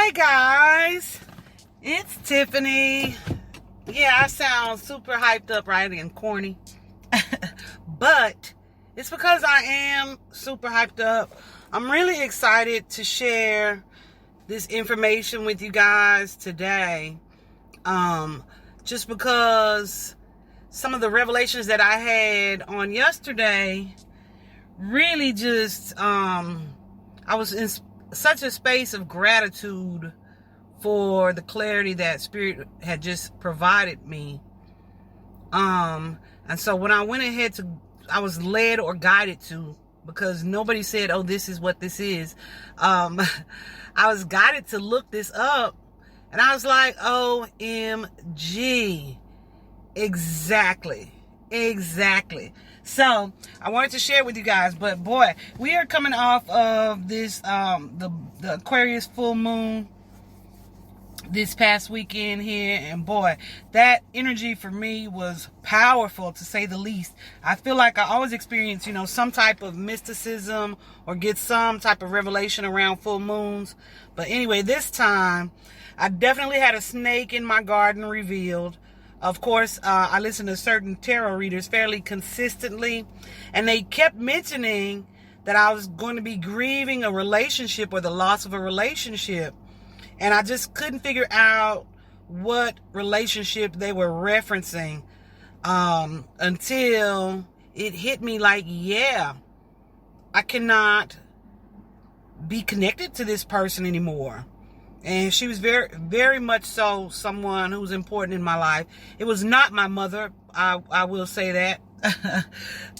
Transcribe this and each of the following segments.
Hey guys, it's Tiffany. Yeah, I sound super hyped up, right, and corny. But it's because I am super hyped up. I'm really excited to share this information with you guys today. Just because some of the revelations that I had on yesterday really just, I was in such a space of gratitude for the clarity that Spirit had just provided me. And so when I went ahead to, I was led or guided to, because nobody said, oh, this is what this is. I was guided to look this up, and I was like, OMG. Exactly. So I wanted to share with you guys, but boy, we are coming off of this, the Aquarius full moon this past weekend here, and boy, that energy for me was powerful, to say the least. I feel like I always experience, some type of mysticism or get some type of revelation around full moons. But anyway, this time I definitely had a snake in my garden revealed. Of course, I listen to certain tarot readers fairly consistently, and they kept mentioning that I was going to be grieving a relationship or the loss of a relationship. And I just couldn't figure out what relationship they were referencing until it hit me like, yeah, I cannot be connected to this person anymore. And she was very, very much so someone who was important in my life. It was not my mother. I will say that.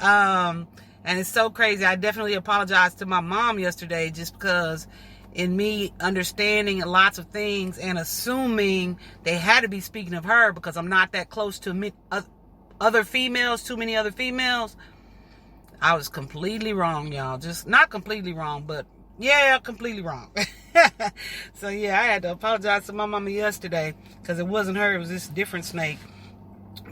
And it's so crazy. I definitely apologized to my mom yesterday, just because in me understanding lots of things and assuming they had to be speaking of her, because I'm not that close to other females, too many other females. I was completely wrong, y'all. Just not completely wrong, but yeah, completely wrong. So yeah, I had to apologize to my mama yesterday, because it wasn't her, it was this different snake.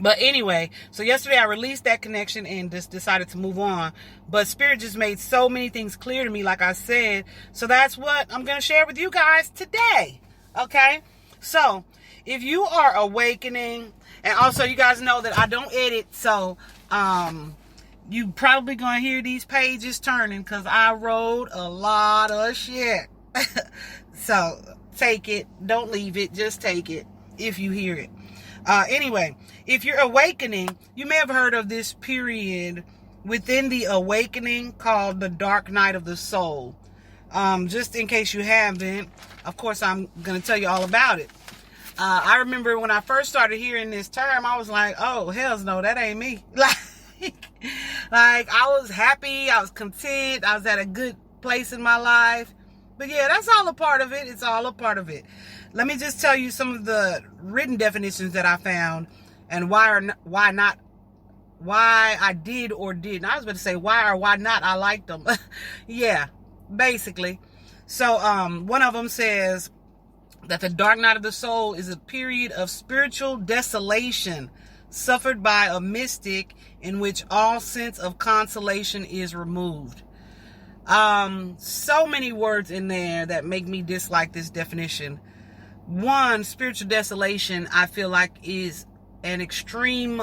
But anyway, so yesterday I released that connection and just decided to move on. But Spirit just made so many things clear to me, like I said. So that's what I'm going to share with you guys today. Okay? So if you are awakening, and also you guys know that I don't edit, so you probably going to hear these pages turning, because I wrote a lot of shit. So take it. Don't leave it. Just take it if you hear it. Anyway, if you're awakening, you may have heard of this period within the awakening called the dark night of the soul. Just in case you haven't, of course, I'm going to tell you all about it. I remember when I first started hearing this term, I was like, oh, hells no, that ain't me. Like I was happy, I was content, I was at a good place in my life. But yeah, that's all a part of it. It's all a part of it. Let me just tell you some of the written definitions that I found, and why I did or didn't. I was about to say why or why not I liked them. Yeah, basically. So one of them says that the dark night of the soul is a period of spiritual desolation suffered by a mystic in which all sense of consolation is removed. So many words in there that make me dislike this definition. One, spiritual desolation, I feel like is an extreme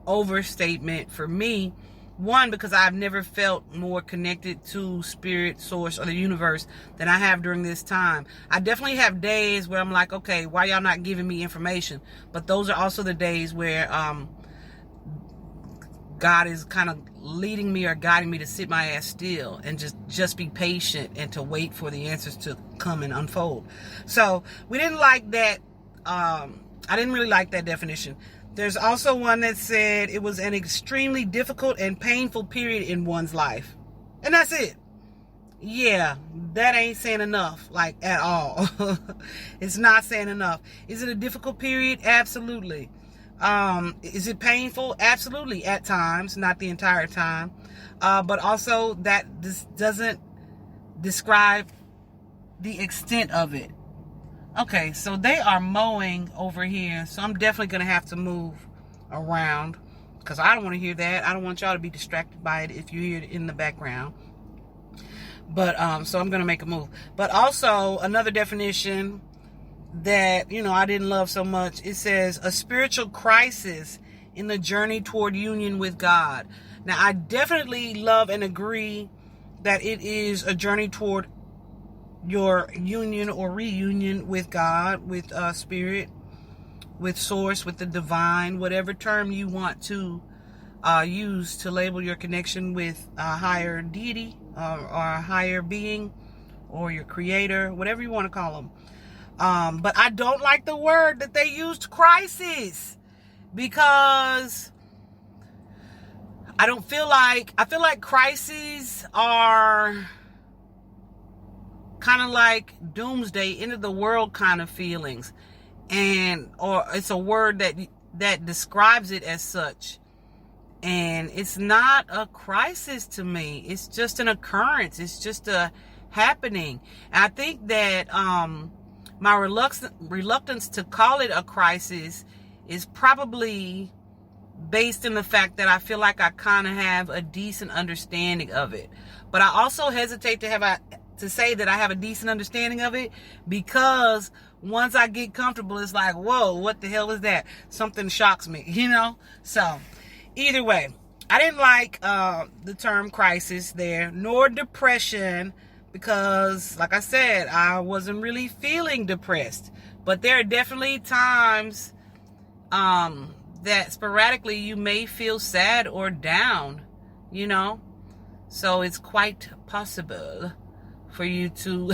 overstatement for me. One, because I've never felt more connected to spirit, source, or the universe than I have during this time. I definitely have days where I'm like, okay, why y'all not giving me information? But those are also the days where God is kind of leading me or guiding me to sit my ass still and just be patient and to wait for the answers to come and unfold. So we didn't like that. I didn't really like that definition. There's also one that said it was an extremely difficult and painful period in one's life. And that's it. Yeah, that ain't saying enough, like at all. It's not saying enough. Is it a difficult period? Absolutely. Is it painful? Absolutely, at times, not the entire time. But also that this doesn't describe the extent of it. Okay, so they are mowing over here, so I'm definitely going to have to move around, because I don't want to hear that. I don't want y'all to be distracted by it if you hear it in the background. But so I'm gonna make a move. But also another definition that I didn't love so much. It says a spiritual crisis in the journey toward union with God. Now I definitely love and agree that it is a journey toward your union or reunion with God, with spirit, with source, with the divine, whatever term you want to use to label your connection with a higher deity or a higher being or your creator, whatever you want to call them. But I don't like the word that they used, crisis, because I feel like crises are kind of like doomsday, end of the world kind of feelings, or it's a word that describes it as such. And it's not a crisis to me. It's just an occurrence. It's just a happening. And I think that my reluctance to call it a crisis is probably based in the fact that I feel like I kind of have a decent understanding of it. But I also hesitate to say that I have a decent understanding of it, because once I get comfortable, it's like, whoa, what the hell is that? Something shocks me, So either way, I didn't like the term crisis there, nor depression, because like I said, I wasn't really feeling depressed. But there are definitely times that sporadically you may feel sad or down, So it's quite possible for you to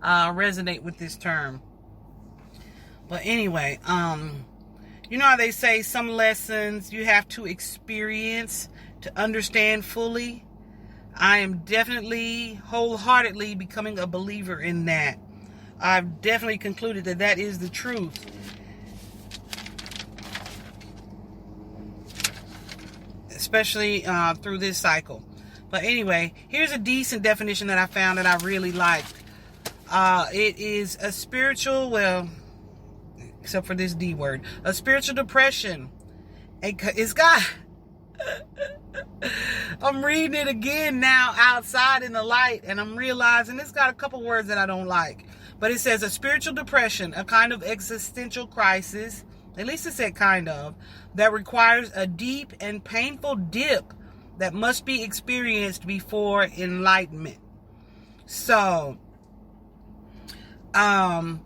resonate with this term. But anyway, how they say some lessons you have to experience to understand fully? I am definitely wholeheartedly becoming a believer in that. I've definitely concluded that is the truth. Especially through this cycle. But anyway, here's a decent definition that I found that I really liked. It is a spiritual, except for this D word, a spiritual depression. It's got, I'm reading it again now outside in the light, and I'm realizing it's got a couple words that I don't like. But it says a spiritual depression, a kind of existential crisis, at least it said kind of, that requires a deep and painful dip that must be experienced before enlightenment. So, I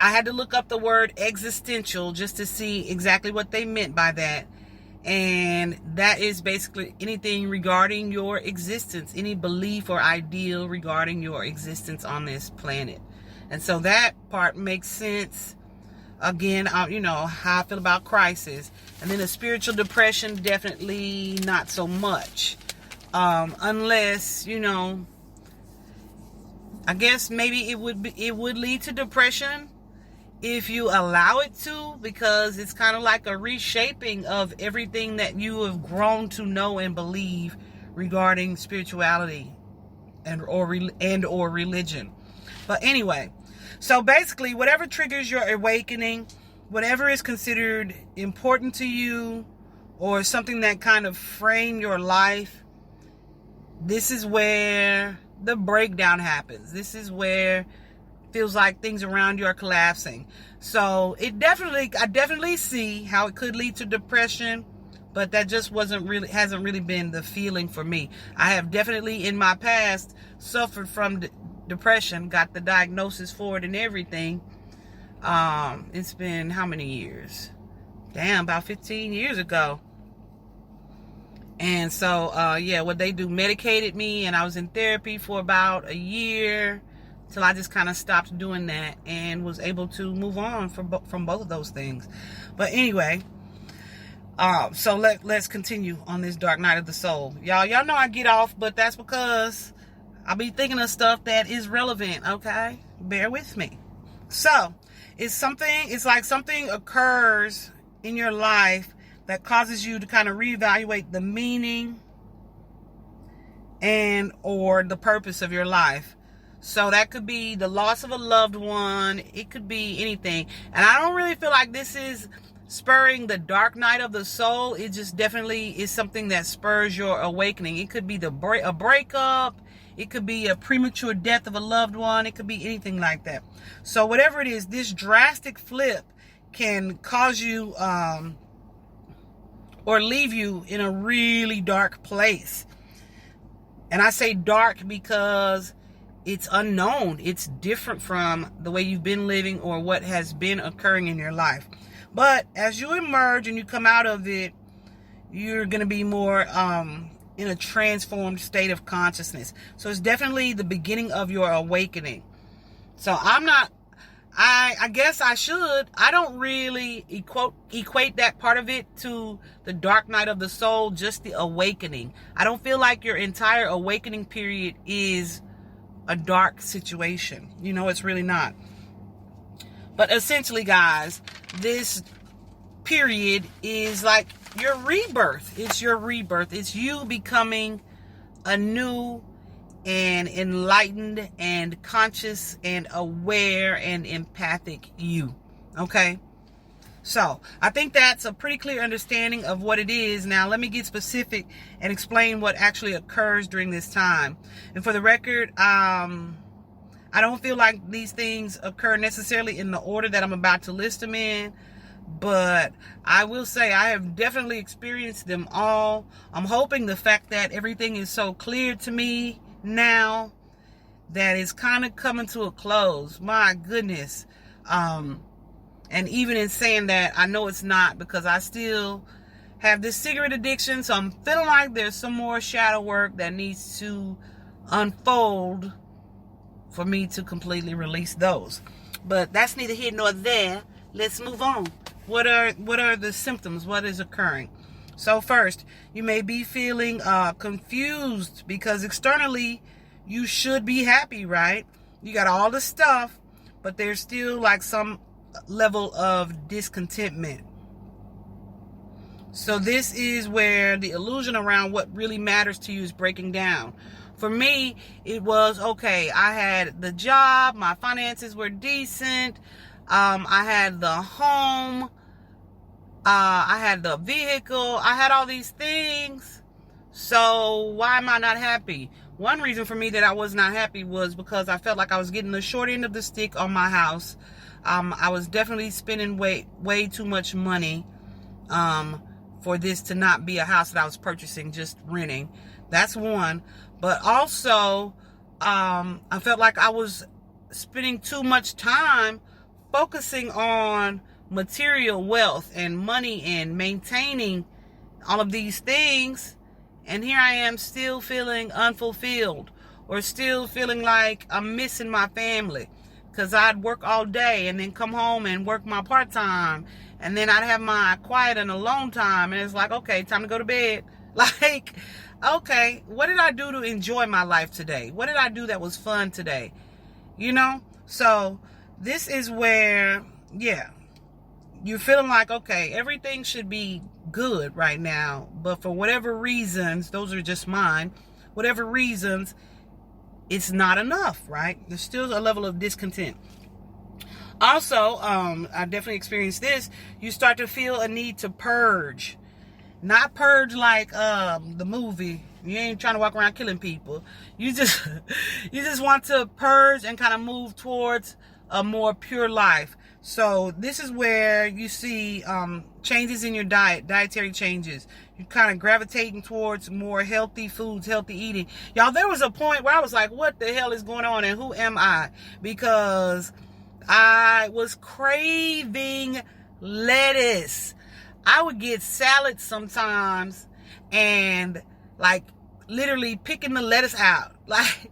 had to look up the word existential just to see exactly what they meant by that. And that is basically anything regarding your existence, any belief or ideal regarding your existence on this planet. And so that part makes sense. Again, how I feel about crisis. And then a spiritual depression, definitely not so much. Unless, I guess maybe it would lead to depression if you allow it to, because it's kind of like a reshaping of everything that you have grown to know and believe regarding spirituality and or religion. But anyway, so basically whatever triggers your awakening, whatever is considered important to you or something that kind of frame your life, this is where the breakdown happens. This is where feels like things around you are collapsing. So I definitely see how it could lead to depression, but that just hasn't really been the feeling for me. I have definitely in my past suffered from depression, got the diagnosis for it and everything. It's been how many years? Damn, about 15 years ago. And so, what they do, medicated me, and I was in therapy for about a year till I just kind of stopped doing that and was able to move on from both of those things. But anyway, so let's continue on this dark night of the soul. Y'all know I get off, but that's because I'll be thinking of stuff that is relevant, okay? Bear with me. So, it's like something occurs in your life that causes you to kind of reevaluate the meaning and or the purpose of your life. So that could be the loss of a loved one. It could be anything. And I don't really feel like this is spurring the dark night of the soul. It just definitely is something that spurs your awakening. It could be a breakup. It could be a premature death of a loved one. It could be anything like that. So whatever it is, this drastic flip can cause you or leave you in a really dark place. And I say dark because it's unknown. It's different from the way you've been living or what has been occurring in your life. But as you emerge and you come out of it, you're going to be more in a transformed state of consciousness. So it's definitely the beginning of your awakening. So I guess I should. I don't really equate that part of it to the dark night of the soul, just the awakening. I don't feel like your entire awakening period is a dark situation. You know, it's really not. But essentially, guys, this period is like your rebirth. It's your rebirth. It's you becoming a new and enlightened and conscious and aware and empathic you. Okay? So, I think that's a pretty clear understanding of what it is. Now, let me get specific and explain what actually occurs during this time. And for the record, I don't feel like these things occur necessarily in the order that I'm about to list them in. But I will say I have definitely experienced them all. I'm hoping the fact that everything is so clear to me now that it's kind of coming to a close. My goodness. And even in saying that, I know it's not, because I still have this cigarette addiction. So I'm feeling like there's some more shadow work that needs to unfold for me to completely release those. But that's neither here nor there. Let's move on. What are the symptoms? What is occurring? So first, you may be feeling confused because externally you should be happy, right? You got all the stuff, but there's still like some level of discontentment. So this is where the illusion around what really matters to you is breaking down. For me, it was, okay, I had the job, my finances were decent, I had the home, I had the vehicle, I had all these things. So why am I not happy? One reason for me that I was not happy was because I felt like I was getting the short end of the stick on my house. I was definitely spending way too much money for this to not be a house that I was purchasing, just renting. That's one. But also, I felt like I was spending too much time focusing on material wealth and money and maintaining all of these things. And here I am still feeling unfulfilled, or still feeling like I'm missing my family. Because I'd work all day and then come home and work my part-time. And then I'd have my quiet and alone time. And it's like, okay, time to go to bed. Like, okay, what did I do to enjoy my life today? What did I do that was fun today? You know? So, this is where, yeah, you're feeling like, okay, everything should be good right now. But for whatever reasons, those are just mine, whatever reasons, it's not enough, right? There's still a level of discontent. Also, I definitely experienced this. You start to feel a need to purge. Not purge like the movie. You ain't trying to walk around killing people. You just want to purge and kind of move towards a more pure life. So this is where you see changes in your diet, dietary changes. You're kind of gravitating towards more healthy foods, healthy eating. Y'all, there was a point where I was like, what the hell is going on and who am I? Because I was craving lettuce. I would get salads sometimes and like literally picking the lettuce out. Like,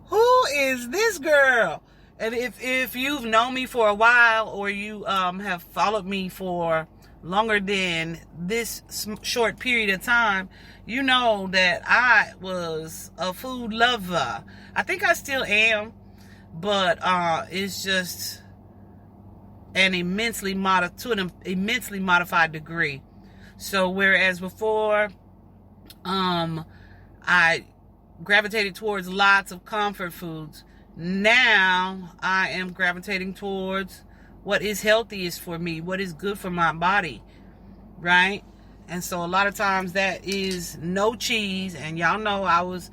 who is this girl? And if you've known me for a while, or you have followed me for longer than this short period of time, you know that I was a food lover. I think I still am, but it's just an immensely modified degree. So whereas before, I gravitated towards lots of comfort foods, now I am gravitating towards what is healthiest for me, what is good for my body, right? And so a lot of times that is no cheese. And y'all know I was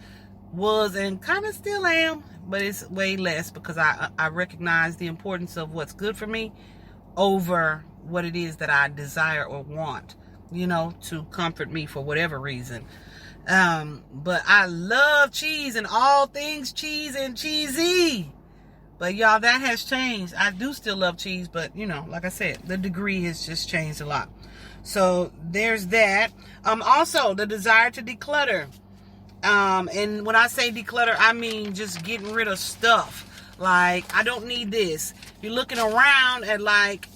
was and kind of still am, but it's way less because I recognize the importance of what's good for me over what it is that I desire or want, to comfort me for whatever reason. But I love cheese and all things cheese and cheesy. But y'all, that has changed. I do still love cheese, but like I said, the degree has just changed a lot. So there's that. Also the desire to declutter. And when I say declutter, I mean just getting rid of stuff. Like, I don't need this. You're looking around at, like,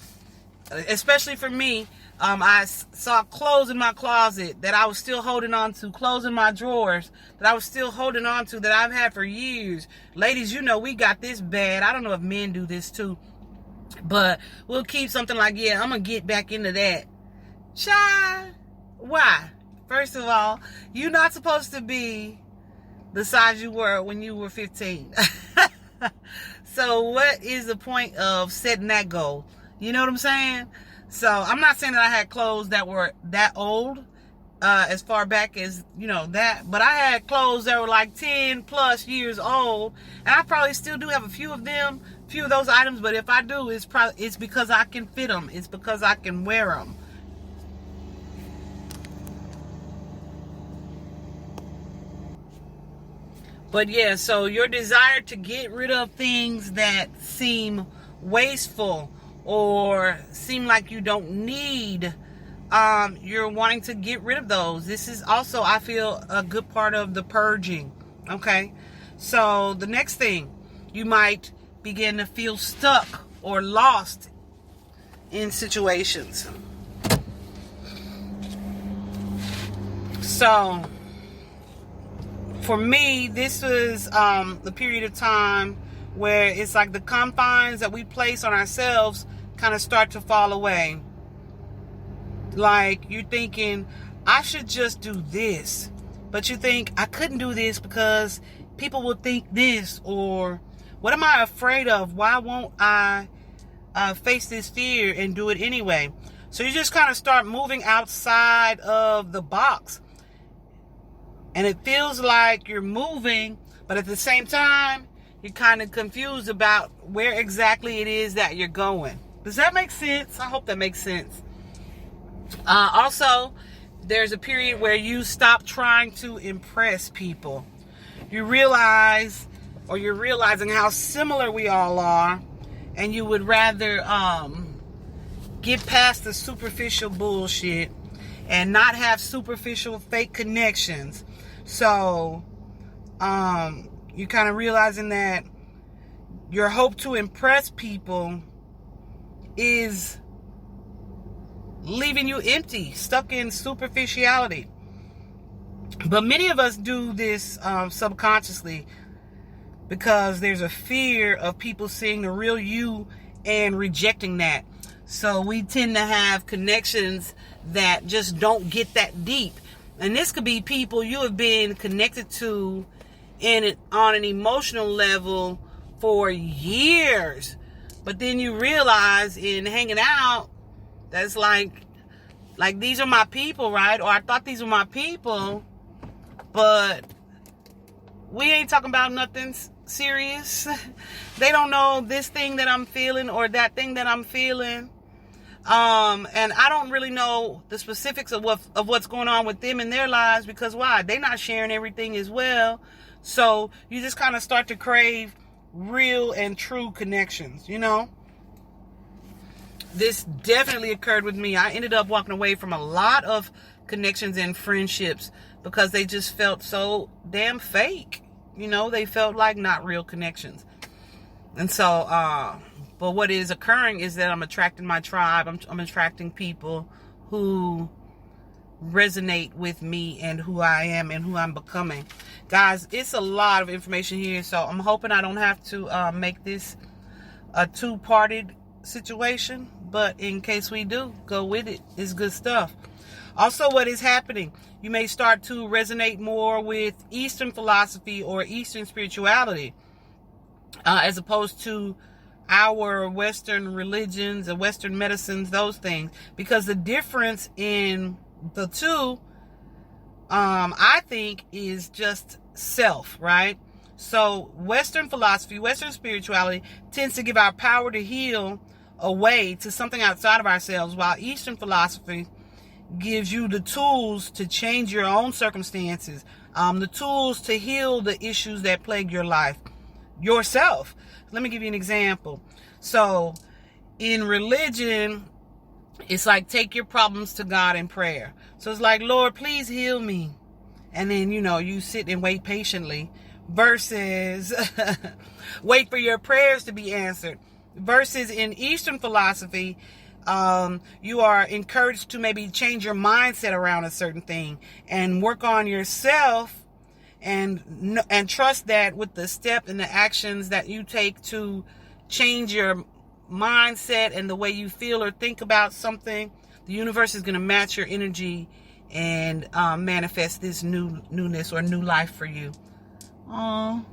especially for me, I saw clothes in my closet that I was still holding on to, clothes in my drawers that I was still holding on to that I've had for years. Ladies, we got this bad. I don't know if men do this too, but we'll keep something like, yeah, I'm going to get back into that. Child, why? First of all, you're not supposed to be the size you were when you were 15. So what is the point of setting that goal? You know what I'm saying? So I'm not saying that I had clothes that were that old, as far back as, that. But I had clothes that were like 10 plus years old. And I probably still do have a few of those items. But if I do, it's because I can fit them. It's because I can wear them. But yeah, so your desire to get rid of things that seem wasteful or seem like you don't need, you're wanting to get rid of those. This is also, I feel, a good part of the purging. Okay, so the next thing, you might begin to feel stuck or lost in situations. So for me, this was the period of time where it's like the confines that we place on ourselves kind of start to fall away. Like, you're thinking, I should just do this. But you think, I couldn't do this because people will think this. Or, what am I afraid of? Why won't I face this fear and do it anyway? So you just kind of start moving outside of the box. And it feels like you're moving, but at the same time, you're kind of confused about where exactly it is that you're going. Does that make sense? I hope that makes sense. Also, there's a period where you stop trying to impress people. You realize, or you're realizing how similar we all are, and you would rather get past the superficial bullshit and not have superficial fake connections. So, you're kind of realizing that your hope to impress people is leaving you empty, stuck in superficiality. But many of us do this subconsciously because there's a fear of people seeing the real you and rejecting that. So we tend to have connections that just don't get that deep. And this could be people you have been connected to on an emotional level for years. But then you realize in hanging out, that's like these are my people, right? Or I thought these were my people, but we ain't talking about nothing serious. They don't know this thing that I'm feeling or that thing that I'm feeling. And I don't really know the specifics of what's going on with them in their lives, because why? They're not sharing everything as well. So you just kind of start to crave real and true connections, This definitely occurred with me. I ended up walking away from a lot of connections and friendships because they just felt so damn fake. They felt like not real connections. And so, but what is occurring is that I'm attracting my tribe. I'm attracting people who resonate with me and who I am and who I'm becoming. Guys, it's a lot of information here, so I'm hoping I don't have to make this a two-parted situation, but in case we do, go with it. It's good stuff. Also, what is happening? You may start to resonate more with Eastern philosophy or Eastern spirituality as opposed to our Western religions and Western medicines, those things. Because the difference in the two I think is just self, right? So Western philosophy, Western spirituality tends to give our power to heal away to something outside of ourselves, while Eastern philosophy gives you the tools to change your own circumstances, the tools to heal the issues that plague your life yourself. Let me give you an example. So in religion, it's like take your problems to God in prayer. So it's like, Lord, please heal me. And then, you sit and wait patiently versus wait for your prayers to be answered. Versus in Eastern philosophy, you are encouraged to maybe change your mindset around a certain thing and work on yourself and trust that with the step and the actions that you take to change your mindset and the way you feel or think about something, the universe is going to match your energy and manifest this newness or new life for you. Oh,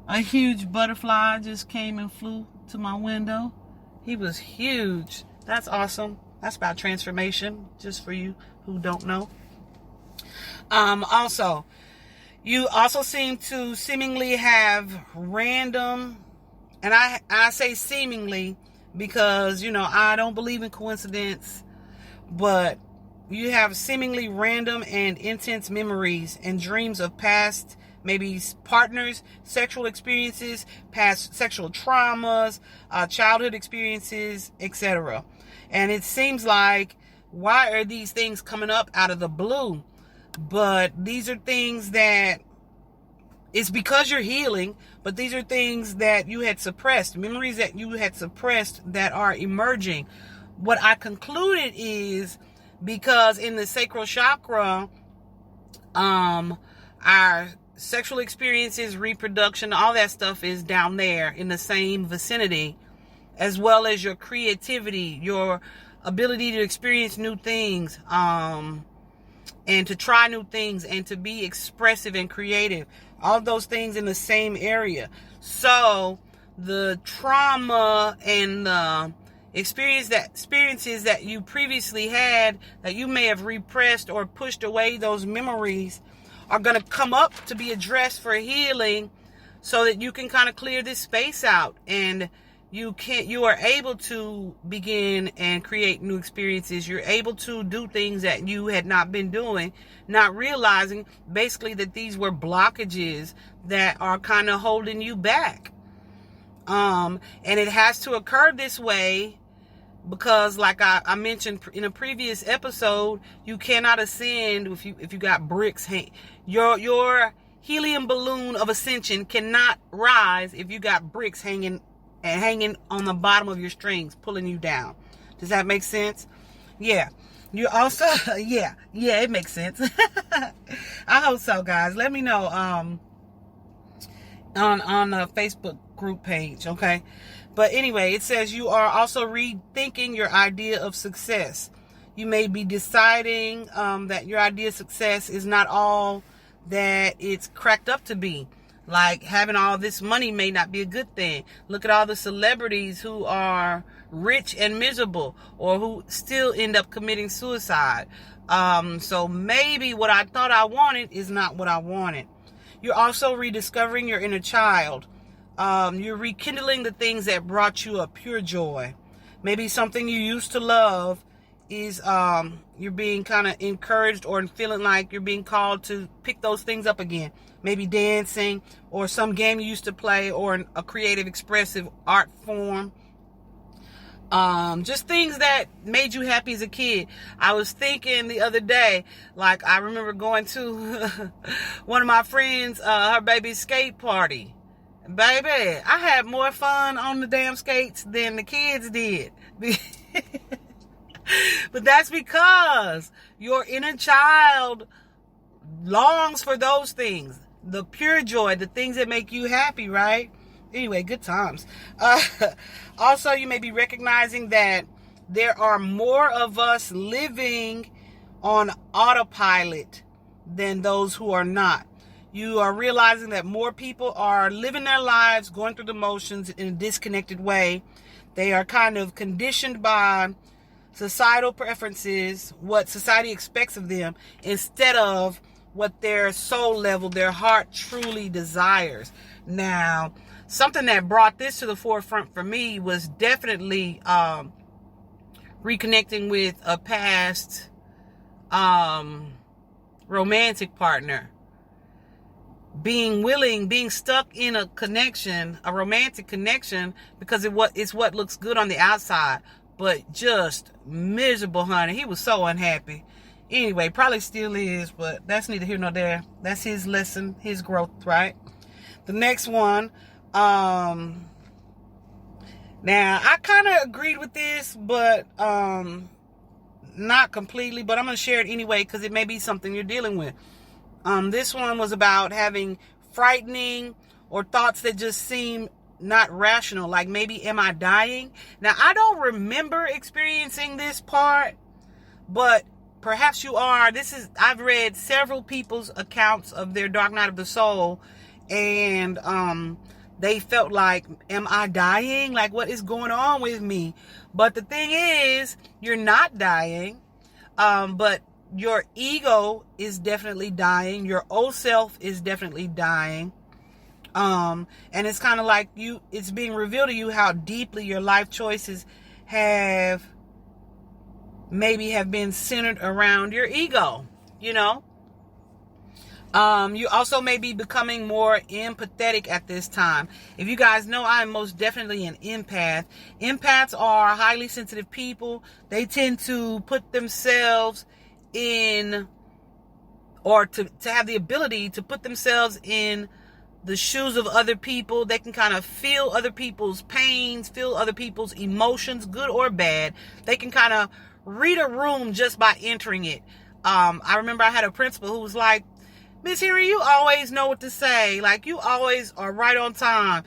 a huge butterfly just came and flew to my window. He was huge. That's awesome. That's about transformation, just for you who don't know. Also, you also seem to seemingly have random, and I say seemingly because, I don't believe in coincidence, but you have seemingly random and intense memories and dreams of past, maybe partners, sexual experiences, past sexual traumas, childhood experiences, etc. And it seems like, why are these things coming up out of the blue? But these are things that, it's because you're healing, but these are things that you had suppressed, memories that you had suppressed that are emerging. What I concluded is because in the sacral chakra, our sexual experiences, reproduction, all that stuff is down there in the same vicinity, as well as your creativity, your ability to experience new things, and to try new things and to be expressive and creative. All those things in the same area. So the trauma and the experiences that you previously had that you may have repressed or pushed away, those memories are going to come up to be addressed for healing, so that you can kind of clear this space out and you are able to begin and create new experiences. You're able to do things that you had not been doing, not realizing basically that these were blockages that are kind of holding you back. And it has to occur this way because, like I mentioned in a previous episode, you cannot ascend if you got bricks. Your helium balloon of ascension cannot rise if you got bricks hanging on the bottom of your strings, pulling you down. Does that make sense? Yeah. You also, yeah, it makes sense. I hope so, guys. Let me know on the Facebook group page, okay? But anyway, it says you are also rethinking your idea of success. You may be deciding that your idea of success is not all that it's cracked up to be. Like having all this money may not be a good thing. Look at all the celebrities who are rich and miserable, or who still end up committing suicide. So maybe what I thought I wanted is not what I wanted. You're also rediscovering your inner child. You're rekindling the things that brought you a pure joy. Maybe something you used to love is you're being kind of encouraged or feeling like you're being called to pick those things up again. Maybe dancing, or some game you used to play, or a creative, expressive art form. Just things that made you happy as a kid. I was thinking the other day, like I remember going to one of my friends, her baby's skate party. Baby, I had more fun on the damn skates than the kids did. But that's because your inner child longs for those things. The pure joy, the things that make you happy, right? Anyway, good times. Also, you may be recognizing that there are more of us living on autopilot than those who are not. You are realizing that more people are living their lives, going through the motions in a disconnected way. They are kind of conditioned by societal preferences, what society expects of them, instead of what their soul level, their heart truly desires. Now, something that brought this to the forefront for me was definitely reconnecting with a past romantic partner. Being stuck in a connection, a romantic connection, because it's what looks good on the outside, but just miserable, honey. He was so unhappy. Anyway, probably still is, but that's neither here nor there. That's his lesson, his growth, right? The next one, now I kind of agreed with this, but not completely, but I'm going to share it anyway because it may be something you're dealing with. This one was about having frightening or thoughts that just seem not rational, like maybe, am I dying? Now, I don't remember experiencing this part, but perhaps you are. I've read several people's accounts of their dark night of the soul, and they felt like, am I dying? Like, what is going on with me? But the thing is, you're not dying, but your ego is definitely dying. Your old self is definitely dying. And it's kind of like it's being revealed to you how deeply your life choices have been centered around your ego, you know. You also may be becoming more empathetic at this time. If you guys know, I am most definitely an empath. Empaths are highly sensitive people. They tend to put themselves in, or to have the ability to put themselves in the shoes of other people. They can kind of feel other people's pains, feel other people's emotions, good or bad. They can kind of read a room just by entering it. I remember I had a principal who was like, Miss Henry, you always know what to say. Like, you always are right on time.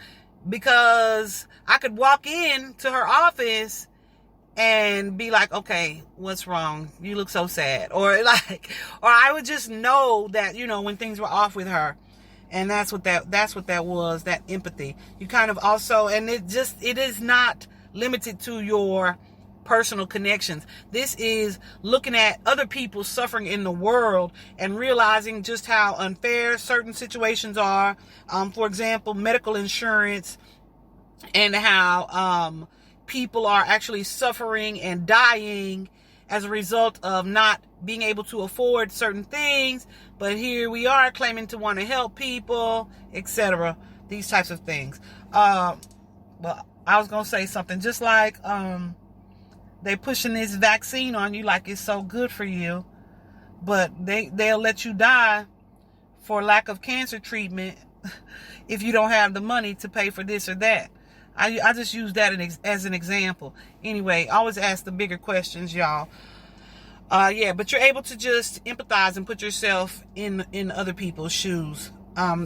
Because I could walk in to her office and be like, okay, what's wrong? You look so sad. Or I would just know that, when things were off with her. And that's what that was, that empathy. You kind of also, and it is not limited to your personal connections. This is looking at other people suffering in the world and realizing just how unfair certain situations are. For example, medical insurance, and how people are actually suffering and dying as a result of not being able to afford certain things. But here we are claiming to want to help people, etc. These types of things. Well, I was going to say something just like, they pushing this vaccine on you like it's so good for you, but they'll let you die for lack of cancer treatment if you don't have the money to pay for this or that. I just use that as an example. Anyway, always ask the bigger questions, y'all. But you're able to just empathize and put yourself in other people's shoes.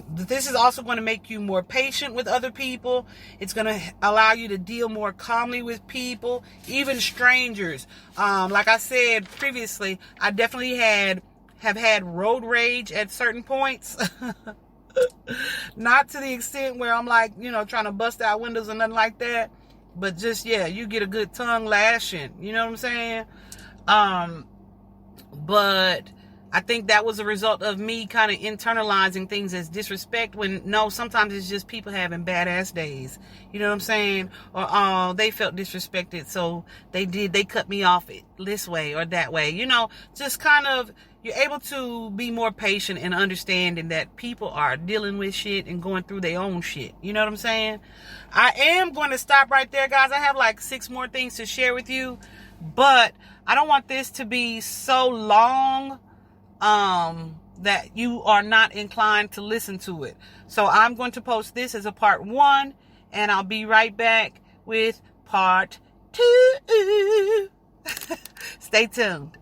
This is also going to make you more patient with other people. It's going to allow you to deal more calmly with people, even strangers. Like I said previously, I definitely have had road rage at certain points. Not to the extent where I'm like, trying to bust out windows or nothing like that. But just, you get a good tongue lashing. You know what I'm saying? But I think that was a result of me kind of internalizing things as disrespect, when no, sometimes it's just people having badass days. You know what I'm saying? Or they felt disrespected, so they cut me off this way or that way. Just kind of, you're able to be more patient and understanding that people are dealing with shit and going through their own shit. You know what I'm saying? I am going to stop right there, guys. I have like 6 more things to share with you, but I don't want this to be so long that you are not inclined to listen to it. So I'm going to post this as a part 1, and I'll be right back with part 2. Stay tuned.